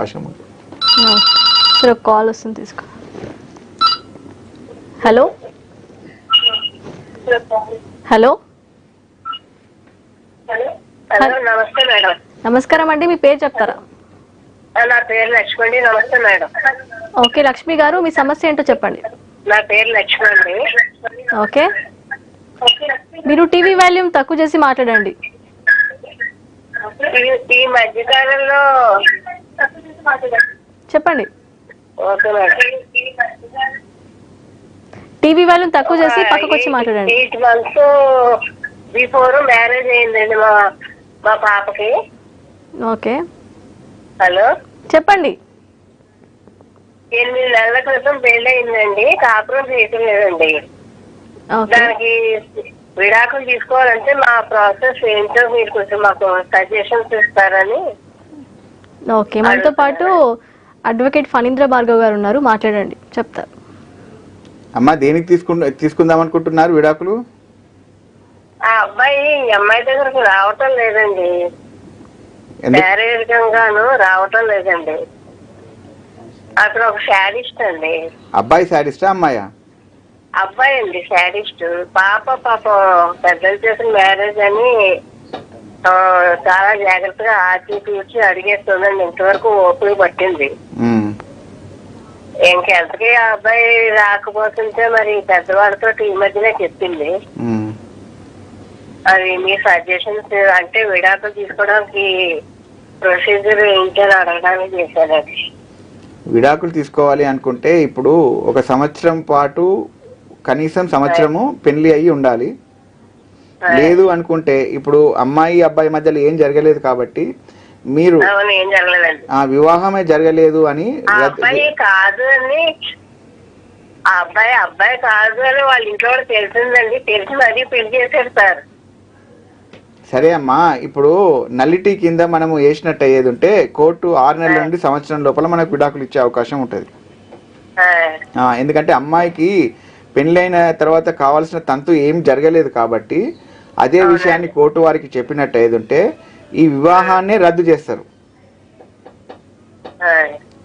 అవకాశం ఉంది. సరే కాల్ వస్తుంది తీసుకో. హలో హలో నమస్తే మేడం. నమస్కారం అండి, మీ పేరు చెప్తారా? నా పేరు లక్ష్మి. నమస్తే మేడం. ఓకే లక్ష్మి గారు, మీ సమస్య ఏంటో చెప్పండి. నా పేరు లక్ష్మి అండి. ఓకే, మీరు టీవీ వాల్యూమ్ తక్కువ చేసి మాట్లాడండి. ఈ మధ్యకాలంలో చెప్పండి. Okay madam. టీవీ వాల్యూమ్ తక్కువ చేసి పక్కకు వచ్చి మాట్లాడండి. 8 months బిఫోర్ మ్యారేజ్ అయిందండి మా పాపకి. ఓకే, హలో చెప్పండి. 8 నెలల క్రితం పెళ్లి అయిందండి. కాపురం చేయటం లేదండి. ఓకే, దానికి విడాకులు తీసుకోవాలంటే మా ప్రాసెస్ ఏంటో మీరు కొంచెం మాకు సజెషన్స్ ఇస్తారని. ఓకే, మనతో పాటు అడ్వకేట్ ఫణీంద్ర భార్గవ్ గారు ఉన్నారు, మాట్లాడండి, చెప్తారు. అమ్మ, దేనికి తీసుకుందాం అనుకుంటున్నారు విడాకులు? ఆ అబ్బాయి ఈ అమ్మాయి దగ్గరకు రావటం లేదండి. శారీరకంగాను రావటం లేదండి. అతను ఒక శాడిస్ట్ అండి. అబ్బాయి శాడిస్టా అమ్మాయా? అబ్బాయి అండి శాడిస్ట్. పాపం పెద్దలు చేసిన మ్యారేజ్ అని చాలా జాగ్రత్తగా ఆచి తీర్చి అడిగేస్తుందండి. ఇంతవరకు ఓపిక పట్టింది. ఇంకెంతకీ ఆ అబ్బాయి రాకపోతుంటే మరి పెద్దవాడితో ఈ మధ్యనే చెప్పింది. అది మీ సజెషన్స్ అంటే విడాకులు తీసుకోవడానికి ప్రొసీజర్ ఏంటని అడగడానికి చేశానండి. విడాకులు తీసుకోవాలి అనుకుంటే ఇప్పుడు 1 సంవత్సరం పాటు కనీసం సంవత్సరము పెళ్లి అయ్యి ఉండాలి. లేదు అనుకుంటే ఇప్పుడు అమ్మాయి అబ్బాయి మధ్యలో ఏం జరగలేదు కాబట్టి మీరు ఏం జరగలేదండి, ఆ వివాహమే జరగలేదు అని, అబ్బాయి కాదు అని, అబ్బాయి కాదు అని వాళ్ళ ఇంట్లో తెలిసిందండి. తెలిసి మరీ పెళ్లి చేశారు సార్. సరే అమ్మా, ఇప్పుడు నల్లిటీ కింద మనము వేసినట్టు అయ్యేది ఉంటే కోర్టు 6 నెలల నుండి సంవత్సరం లోపల మనకు విడాకులు ఇచ్చే అవకాశం ఉంటుంది. ఎందుకంటే అమ్మాయికి పెళ్ళైన తర్వాత కావాల్సిన తంతు ఏం జరగలేదు కాబట్టి అదే విషయాన్ని కోర్టు వారికి చెప్పినట్టు అయ్యేది ఉంటే ఈ వివాహాన్నే రద్దు చేస్తారు.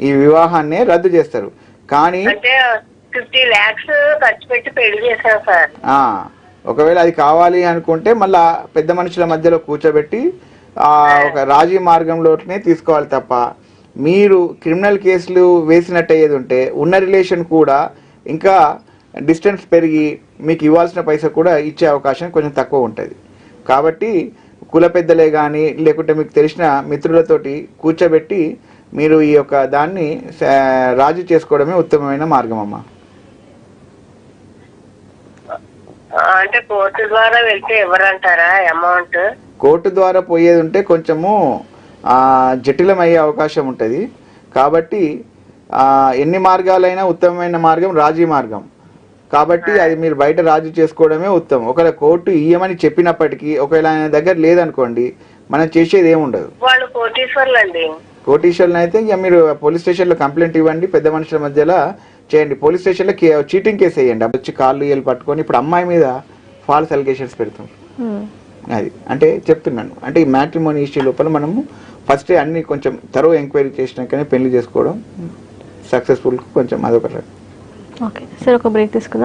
ఈ వివాహాన్నే రద్దు చేస్తారు. కానీ 50 lakhs ఖర్చు పెట్టి పెళ్లి చేశాం సార్. ఒకవేళ అది కావాలి అనుకుంటే మళ్ళా పెద్ద మనుషుల మధ్యలో కూర్చోబెట్టి ఒక రాజీ మార్గంలోనే తీసుకోవాలి తప్ప మీరు క్రిమినల్ కేసులు వేసినట్టు అయ్యేది ఉంటే ఉన్న రిలేషన్ కూడా ఇంకా డిస్టెన్స్ పెరిగి మీకు ఇవ్వాల్సిన పైసా కూడా ఇచ్చే అవకాశం కొంచెం తక్కువ ఉంటుంది. కాబట్టి కుల పెద్దలే కానీ లేకుంటే మీకు తెలిసిన మిత్రులతోటి కూర్చోబెట్టి మీరు ఈ యొక్క దాన్ని రాజీ చేసుకోవడమే ఉత్తమమైన మార్గం అమ్మా. అంటే కోర్టు ద్వారా వెళ్తే ఎవరంటారా అమౌంట్? కోర్టు ద్వారా పోయేది ఉంటే కొంచెము జటిలమయ్యే అవకాశం ఉంటుంది. కాబట్టి ఎన్ని మార్గాలైనా ఉత్తమమైన మార్గం రాజీ మార్గం. కాబట్టి అది మీరు బయట రాజీ చేసుకోవడమే ఉత్తమం. ఒకవేళ కోర్టు ఇయ్యమని చెప్పినప్పటికీ ఒకవేళ ఆయన దగ్గర లేదనుకోండి, మనం చేసేది ఏముండదు. వాళ్ళు కోటీశ్వర్లండి. కోటీశ్వర్లు అయితే ఇక మీరు పోలీస్ స్టేషన్లో కంప్లైంట్ ఇవ్వండి, పెద్ద మనుషుల మధ్యలో చేయండి. పోలీస్ స్టేషన్లో చీటింగ్ కేసు వేయండి. వచ్చి కాళ్ళు ఏళ్ళు పట్టుకొని ఇప్పుడు అమ్మాయి మీద ఫాల్స్ అలిగేషన్స్ పెడుతుంది. అది అంటే చెప్తున్నాను, అంటే ఈ మ్యాట్రిమోనీ ఇష్యూ లోపల మనము ఫస్ట్ అన్ని కొంచెం తరో ఎంక్వైరీ చేసినాకనే పెళ్లి చేసుకోవడం సక్సెస్ఫుల్ కొంచెం అదొక. ఓకే సార్, ఒక బ్రేక్ తీసుకుందాం.